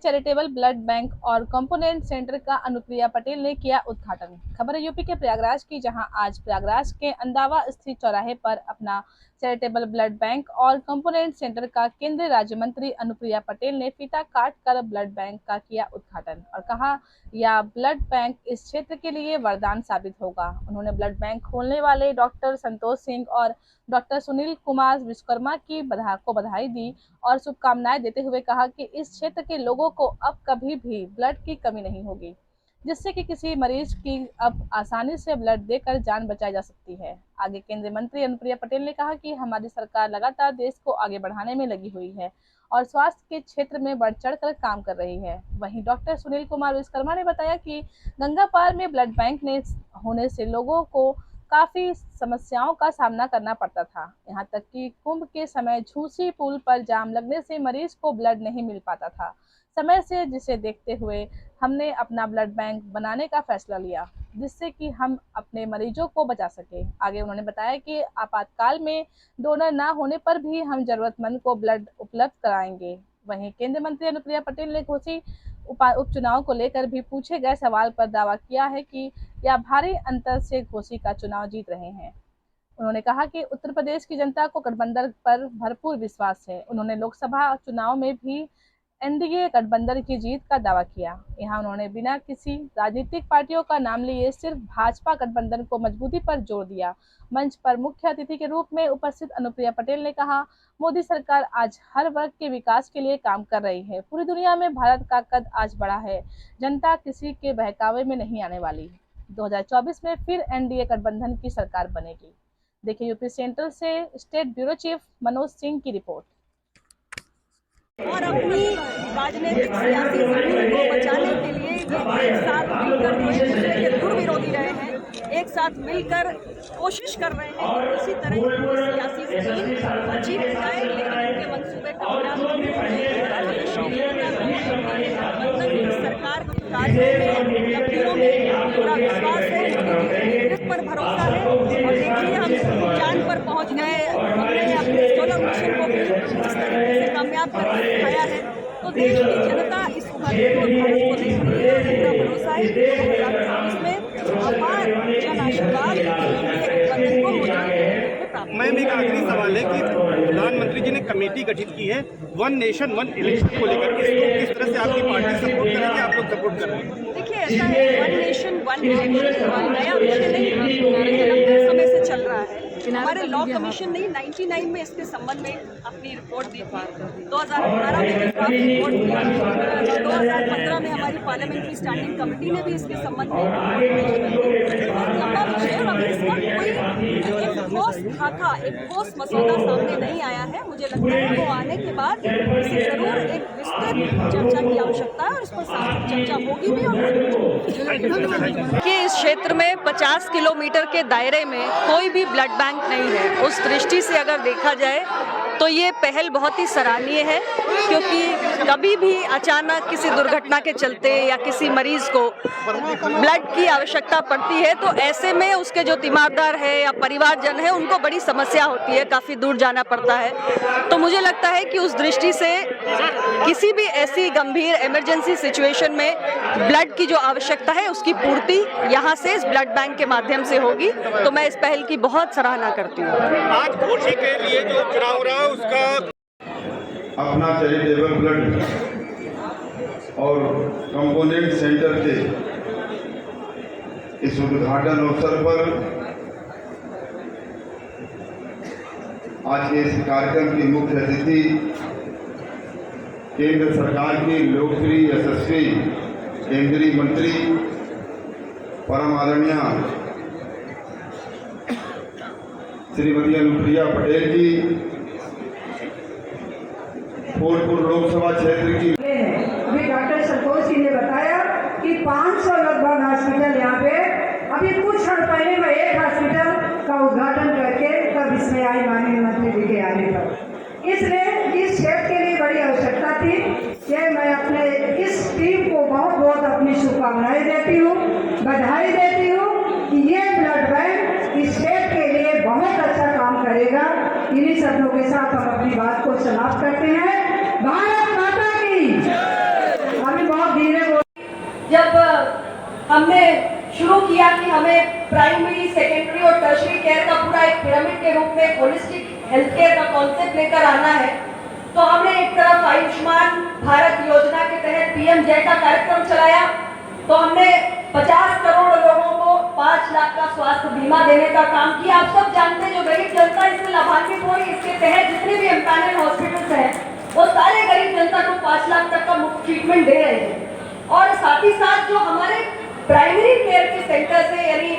Charitable blood bank और component centre का अनुप्रिया पटेल ने किया उद्घाटन। खबर है यूपी के प्रयागराज की, जहां आज प्रयागराज के अंदावा स्थित चौराहे पर अपना चैरिटेबल ब्लड बैंक और कंपोनेंट सेंटर का केंद्रीय राज्य मंत्री अनुप्रिया पटेल ने फीता काट कर ब्लड बैंक का किया उद्घाटन और कहा, यह ब्लड बैंक इस क्षेत्र के लिए वरदान साबित होगा। उन्होंने ब्लड बैंक खोलने वाले डॉक्टर संतोष सिंह और डॉक्टर सुनील कुमार विश्वकर्मा की बधाई दी और शुभकामनाएं देते हुए कहा कि इस क्षेत्र के लोगों को अब कभी भी ब्लड की कमी नहीं होगी, जिससे कि किसी मरीज की अब आसानी से ब्लड देकर जान बचाई जा सकती है। आगे केंद्रीय मंत्री अनुप्रिया पटेल ने कहा कि हमारी सरकार लगातार देश को आगे बढ़ाने में लगी हुई है और स्वास्थ्य के क्षेत्र में बढ़ चढ़ कर काम कर रही है। वहीं डॉक्टर सुनील कुमार विश्वकर्मा ने बताया कि गंगापार में ब्लड बैंक ने होने से लोगों को काफी समस्याओं का सामना करना पड़ता था। यहाँ तक कि कुंभ के समय झूसी पुल पर जाम लगने से मरीज को ब्लड नहीं मिल पाता था समय से, जिसे देखते हुए हमने अपना ब्लड बैंक बनाने का फैसला लिया, जिससे कि हम अपने मरीजों को बचा सके। आगे उन्होंने बताया कि आपातकाल में डोनर ना होने पर भी हम जरूरतमंद को ब्लड उपलब्ध कराएंगे। वहीं केंद्रीय मंत्री अनुप्रिया पटेल ने घोसी उपचुनाव को लेकर भी पूछे गए सवाल पर दावा किया है कि यह भारी अंतर से घोसी का चुनाव जीत रहे हैं। उन्होंने कहा कि उत्तर प्रदेश की जनता को गठबंधन पर भरपूर विश्वास है। उन्होंने लोकसभा चुनाव में भी एनडीए गठबंधन की जीत का दावा किया। यहाँ उन्होंने बिना किसी राजनीतिक पार्टियों का नाम लिए सिर्फ भाजपा गठबंधन को मजबूती पर जोर दिया। मंच पर मुख्य अतिथि के रूप में उपस्थित अनुप्रिया पटेल ने कहा, मोदी सरकार आज हर वर्ग के विकास के लिए काम कर रही है। पूरी दुनिया में भारत का कद आज बढ़ा है। जनता किसी के बहकावे में नहीं आने वाली। 2024 में फिर एनडीए गठबंधन की सरकार बनेगी। देखिए यूपी सेंट्रल से state bureau chief Manoj Singh की रिपोर्ट। और अपनी राजनीतिक सियासी जमीन को बचाने के लिए ये एक साथ मिलकर जो एक दूसरे के दुर्विरोधी रहे हैं, एक साथ मिलकर कोशिश कर रहे हैं कि किसी तरह की सियासी जमीन बची रह जाए, लेकिन उनके मंसूबे कामयाब सरकार राज में उपलब्धियों में पूरा विश्वास है, नेतृत्व पर भरोसा है। और देखिए हम चांद पर पहुंच गए, अपने सोलर मिशन को भी इस तरीके से कामयाब करके दिखाया है। तो देश की जनता इस उभरते हुए भारत को देख रही है और पूरा भरोसा है कि 2024 में अपार जन आशीर्वाद गठबंधन को प्राप्त। मैम एक आखिरी सवाल है कि प्रधानमंत्री जी ने कमेटी गठित की है वन नेशन वन इलेक्शन को लेकर, इसको किस तरह से आपकी पार्टी सपोर्ट करेगी, आप लोग सपोर्ट कर रहे हैं? देखिए ऐसा है, वन नेशन वन इलेक्शन नया विषय नहीं, लंबे समय से चल रहा है। हमारे लॉ कमीशन ने 99 में इसके संबंध में अपनी रिपोर्ट दी थी, 2018 में रिपोर्ट दी, 2015 में हमारी पार्लियामेंट्री स्टैंडिंग कमेटी ने भी इसके संबंध में लंबा विषय और अभी इसका कोई एक ठोस खाका, एक ठोस मसौदा सामने नहीं आया है। मुझे लगता है वो आने के बाद इसे जरूर एक विस्तृत चर्चा की आवश्यकता है और इस पर सार्थक चर्चा होगी भी। और कि इस क्षेत्र में 50 किलोमीटर के दायरे में कोई भी ब्लड बैंक नहीं है। उस दृष्टि से अगर देखा जाए तो ये पहल बहुत ही सराहनीय है, क्योंकि कभी भी अचानक किसी दुर्घटना के चलते या किसी मरीज को ब्लड की आवश्यकता पड़ती है तो ऐसे में उसके जो तीमारदार है या परिवारजन है उनको बड़ी समस्या होती है, काफ़ी दूर जाना पड़ता है। तो मुझे लगता है कि उस दृष्टि से किसी भी ऐसी गंभीर इमरजेंसी सिचुएशन में ब्लड की जो आवश्यकता है उसकी पूर्ति यहाँ से इस ब्लड बैंक के माध्यम से होगी। तो मैं इस पहल की बहुत सराहना करती हूँ। आज घोषी के लिए जो चुनाव हो रहा है उसका अपना चैरिटेबल ब्लड और कंपोनेंट सेंटर के इस उद्घाटन अवसर पर आज के इस कार्यक्रम की मुख्य अतिथि केंद्र सरकार की लोकप्रिय यशस्वी केंद्रीय मंत्री परम आदरणीय श्रीमती अनुप्रिया पटेल जी, फूलपुर लोकसभा क्षेत्र की। अभी डॉक्टर संतोष जी ने बताया कि 500 लगभग हॉस्पिटल यहाँ पे, अभी कुछ क्षण पहले मैं एक हॉस्पिटल का उद्घाटन करके तब इसमें आई माननीय मंत्री जी के आने पर। इसलिए इस क्षेत्र के लिए बड़ी आवश्यकता थी कि मैं अपने इस टीम को बहुत बहुत अपनी शुभकामनाएं देती हूँ, बधाई देती हूँ कि ये ब्लड बैंक इस क्षेत्र के लिए बहुत अच्छा काम करेगा। इन्हीं शब्दों के साथ हम अपनी बात को समाप्त करते हैं। भारत माता की प्राइमरी, सेकेंडरी और टर्शरी केयर का पूरा एक पिरामिड के रूप में होलिस्टिक हेल्थ केयर का कॉन्सेप्ट लेकर आना है, तो हमने एक तरफ आयुष्मान भारत योजना के तहत पीएम जय का कार्यक्रम चलाया, तो हमने 50 करोड़ लोगों को 5 लाख का स्वास्थ्य बीमा देने का काम किया। आप सब जानते हैं जो गरीब जनता इससे लाभान्वित हुई, इसके तहत जितने भी एम्पैनल हॉस्पिटल्स हैं वो सारे गरीब जनता को 5 लाख तक का मुफ्त ट्रीटमेंट दे रहे हैं। और साथ ही साथ जो हमारे प्राइमरी केयर के सेंटर्स है, यानी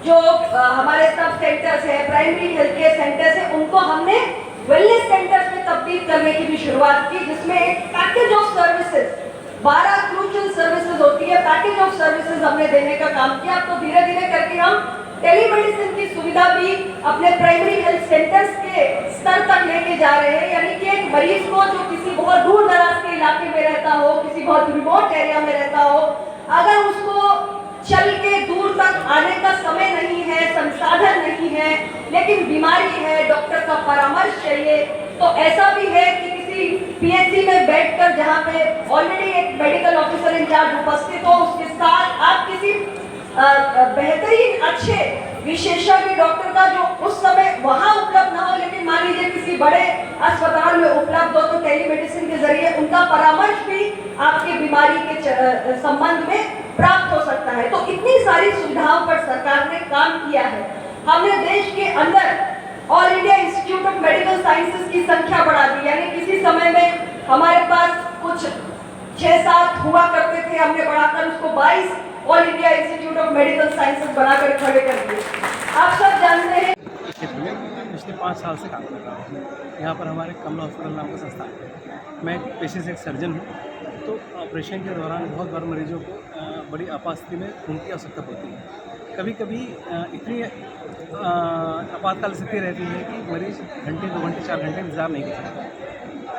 जो हमारे सब सेंटर्स है, प्राइमरी हेल्थ केयर सेंटर्स है, उनको हमने वेलनेस सेंटर्स में तब्दील करने की भी शुरुआत की, जिसमें एक package of services 12 crucial services होती है, पैकेज ऑफ सर्विसेज हमने देने का काम किया। तो धीरे धीरे करके हम टेलीमेडिसिन की सुविधा भी अपने प्राइमरी हेल्थ सेंटर्स के स्तर तक लेके जा रहे हैं, यानी कि एक मरीज को जो किसी बहुत दूर दराज के इलाके में रहता हो, किसी बहुत रिमोट एरिया में रहता हो, अगर उसको चल के दूर तक आने का समय नहीं है, संसाधन नहीं है, लेकिन बीमारी है, डॉक्टर का परामर्श चाहिए, तो ऐसा भी है कि किसी पीएचसी में बैठकर जहाँ पे ऑलरेडी एक मेडिकल ऑफिसर इंचार्ज उपस्थित हो, उसके साथ आप किसी बेहतरीन अच्छे विशेषज्ञ डॉक्टर का जो उस समय वहाँ उपलब्ध ना हो, लेकिन मान लीजिए किसी बड़े अस्पताल में उपलब्ध हो, तो टेलीमेडिसिन के जरिए उनका परामर्श भी आपके बीमारी के संबंध में प्राप्त हो सकता है। तो इतनी सारी सुविधाओं पर सरकार ने काम किया है। हमने देश के अंदर all India institute of medical sciences की संख्या बढ़ा दी, यानी किसी समय में हमारे पास कुछ 6-7 हुआ करते थे, हमने बढ़ाकर उसको 22 all India institute of medical sciences बनाकर खड़े कर दिए। आप सब जानते हैं क्षेत्र में पिछले 5 साल से काम कर रहा हूँ। यहाँ पर हमारे कमला हॉस्पिटल नाम का संस्थान है। मैं पेशे से एक सर्जन हूँ, तो ऑपरेशन के दौरान बहुत बार मरीजों को बड़ी आपातस्थिति में खून की आवश्यकता होती है। कभी कभी इतनी आपातकाल स्थिति रहती है कि मरीज घंटे 2 घंटे 4 घंटे इंतजार नहीं कर सकता।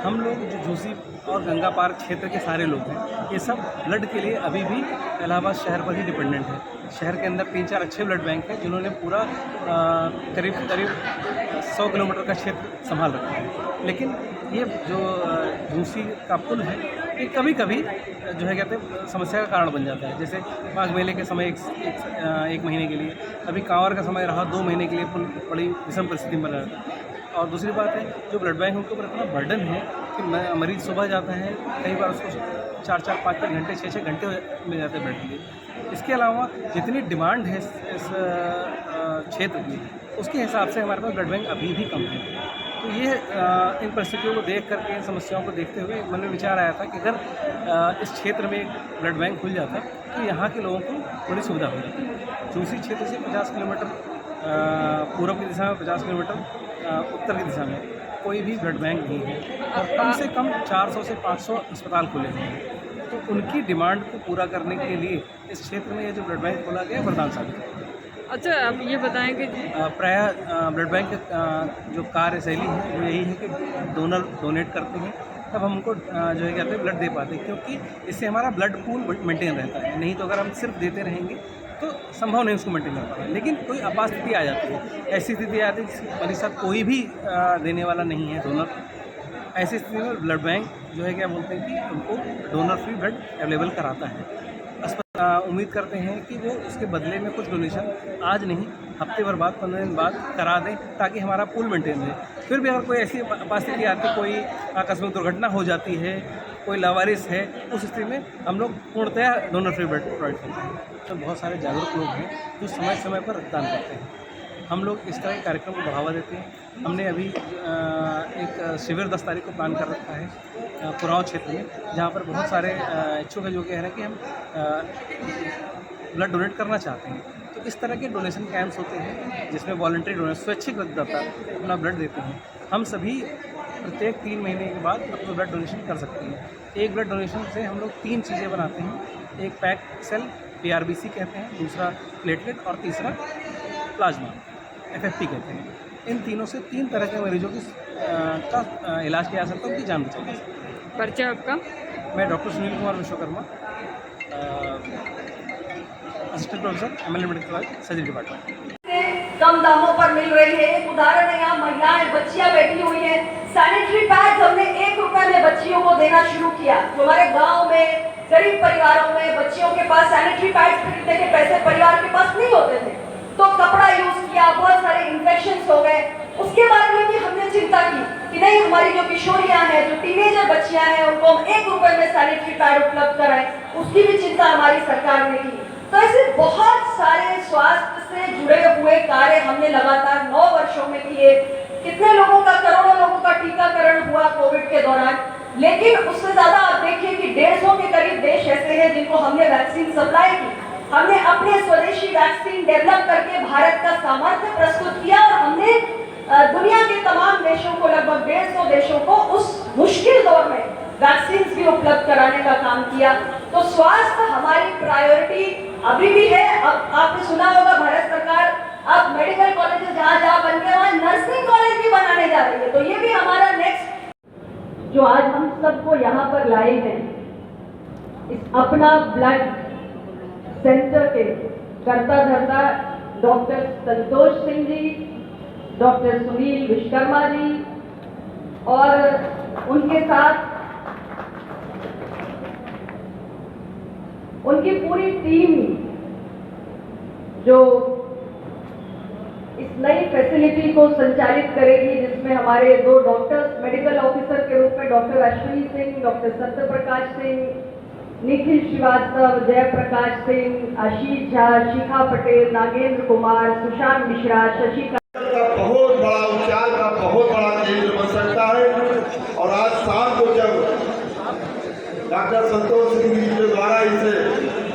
हम लोग जो झूसी और गंगा पार क्षेत्र के सारे लोग हैं, ये सब ब्लड के लिए अभी भी इलाहाबाद शहर पर ही डिपेंडेंट है। शहर के अंदर 3-4 अच्छे ब्लड बैंक हैं जिन्होंने पूरा करीब 100 किलोमीटर का क्षेत्र संभाल रखा है। लेकिन ये जो झूसी का पुल है, ये कभी कभी जो है कहते हैं समस्या का कारण बन जाता है। जैसे माघ मेले के समय एक महीने के लिए, अभी कांवड़ का समय रहा 2 महीने के लिए पुल बड़ी विषम परिस्थिति में रहता है। और दूसरी बात है, जो ब्लड बैंक उनके ऊपर इतना बर्डन है कि मरीज सुबह जाता है, कई बार उसको 4-4, 5-5 घंटे 6-6 घंटे मिल जाते हैं ब्लड के लिए। इसके अलावा जितनी डिमांड है इस क्षेत्र की, उसके हिसाब से हमारे पास ब्लड बैंक अभी भी कम है। तो ये इन परिस्थितियों को देख करके, इन समस्याओं को देखते हुए मन में विचार आया था कि अगर इस क्षेत्र में एक ब्लड बैंक खुल जाता तो यहाँ के लोगों को बड़ी सुविधा हो जाती। दूसरी क्षेत्र से 50 किलोमीटर पूर्व की दिशा में, 50 किलोमीटर उत्तर की दिशा में कोई भी ब्लड बैंक नहीं है, और कम से कम 400 से 500 अस्पताल खुले हुए हैं। तो उनकी डिमांड को पूरा करने के लिए इस क्षेत्र में ये जो ब्लड बैंक खोला गया वरदान साबित है। अच्छा, आप ये बताएं कि प्रायः ब्लड बैंक जो कार्यशैली है वो यही है कि डोनर डोनेट करते हैं, तब हम उनको जो है कहते हैं ब्लड दे पाते हैं, क्योंकि इससे हमारा ब्लड पूल मेंटेन रहता है। नहीं तो अगर हम सिर्फ देते रहेंगे तो संभव नहीं उसको मेंटेन कर पाएंगे। लेकिन कोई आपात स्थिति आ जाती है, ऐसी स्थिति आती है कि हमारे साथ कोई भी देने वाला नहीं है डोनर, ऐसी स्थिति में ब्लड बैंक जो है क्या बोलते हैं कि उनको डोनर फ्री ब्लड अवेलेबल कराता है। उम्मीद करते हैं कि वो उसके बदले में कुछ डोनेशन आज नहीं, हफ्ते भर बाद, 15 दिन बाद करा दें, ताकि हमारा पूल मेंटेन रहे। फिर भी अगर कोई ऐसी परिस्थिति आती, कोई आकस्मिक दुर्घटना हो जाती है, कोई लावारिस है, उस स्थिति में हम लोग पूर्णतया डोनर फ्री ब्लड प्रोवाइड करते हैं। तो बहुत सारे जागरूक लोग हैं जो समय समय पर रक्तदान करते हैं। हम लोग इस तरह के कार्यक्रम को बढ़ावा देते हैं। हमने अभी एक शिविर 10 तारीख को प्लान कर रखा है कुराव क्षेत्र में, जहाँ पर बहुत सारे इच्छुक है जो कह रहे हैं कि हम ब्लड डोनेट करना चाहते हैं। तो इस तरह के डोनेशन कैंप्स होते हैं जिसमें वॉलंटरी डोनर, स्वैच्छिक रक्तदाता अपना ब्लड देते हैं। हम सभी प्रत्येक 3 महीने के बाद अपना ब्लड डोनेशन कर सकते हैं। एक ब्लड डोनेशन से हम लोग 3 चीज़ें बनाते हैं। एक पैक सेल, PRBC कहते हैं, दूसरा प्लेटलेट और तीसरा प्लाज्मा, FFP कहते हैं। इन तीनों से 3 तरह के मरीजों की का इलाज किया जा सकता है, उनकी जान बचाई जा सकती है। परिचय आपका? मैं doctor Sunil Kumar Vishwakarma, assistant professor MLN medical college, surgery department. कम दामों पर मिल रही है। एक उदाहरण है, यहाँ महिलाएं, बच्चियां बैठी हुई हैं। सैनिटरी पैड हमने 1 रुपए में बच्चियों को देना शुरू किया। जो हमारे गाँव में गरीब परिवारों में बच्चियों के पास सैनिटरी पैड खरीदने के पैसे परिवार के पास नहीं होते थे, तो कपड़ा यूज किया, बहुत सारे इन्फेक्शन हो गए। उसके बारे में भी हमने चिंता की कि नहीं, हमारी जो किशोरियां हैं, जो टीनेजर बच्चियां हैं, उनको हम 1 रुपए में सैनिटरी पैड उपलब्ध कराएं, उसकी भी चिंता हमारी सरकार ने की। तो ऐसे बहुत सारे स्वास्थ्य से जुड़े हुए कार्य हमने लगातार 9 वर्षों में किए। कितने लोगों का, करोड़ों लोगों का टीकाकरण हुआ कोविड के दौरान। लेकिन उससे ज्यादा आप देखिए कि 150 के करीब देश ऐसे हैं जिनको हमने वैक्सीन सप्लाई की। हमने अपने स्वदेशी वैक्सीन डेवलप करके भारत का सामर्थ्य प्रस्तुत किया और हमने दुनिया के तमाम देशों को, लगभग 150 देशों को उस मुश्किल दौर में वैक्सीन भी उपलब्ध कराने का काम किया। तो स्वास्थ्य हमारी प्रायोरिटी अभी भी है। अब आपने सुना होगा भारत सरकार अब मेडिकल कॉलेजेस जहाँ जहाँ बन गए वहाँ नर्सिंग कॉलेज भी बनाने जा रही है। तो ये भी हमारा नेक्स्ट जो आज हम सबको यहाँ पर लाए हैं, इस अपना ब्लड सेंटर के करता धरता डॉक्टर संतोष सिंह जी, डॉक्टर सुनील विश्वकर्मा जी और उनके साथ उनकी पूरी टीम जो इस नई फैसिलिटी को संचालित करेगी, जिसमें हमारे 2 डॉक्टर्स मेडिकल ऑफिसर के रूप में डॉक्टर अश्विनी सिंह, डॉक्टर सत्य प्रकाश सिंह, निखिल श्रीवास्तव, जयप्रकाश सिंह, आशीष झा, शिखा पटेल, नागेंद्र कुमार, सुशांत मिश्रा, शशिकांत का बहुत बड़ा उपचार का बहुत बड़ा केंद्र बन सकता है। और आज शाम को जब डॉक्टर संतोष सिंह जी के द्वारा इसे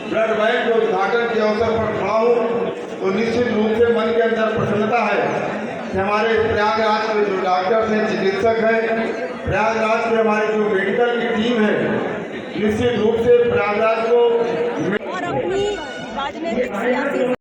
ब्लड बैंक के उद्घाटन के अवसर पर खड़ा हूँ तो निश्चित रूप से मन के अंदर प्रसन्नता है कि हमारे प्रयागराज के जो डॉक्टर्स हैं, चिकित्सक हैं, प्रयागराज के हमारे जो मेडिकल की टीम है, निश्चित रूप से प्रयागराज को और अपनी राजनीतिक सियासी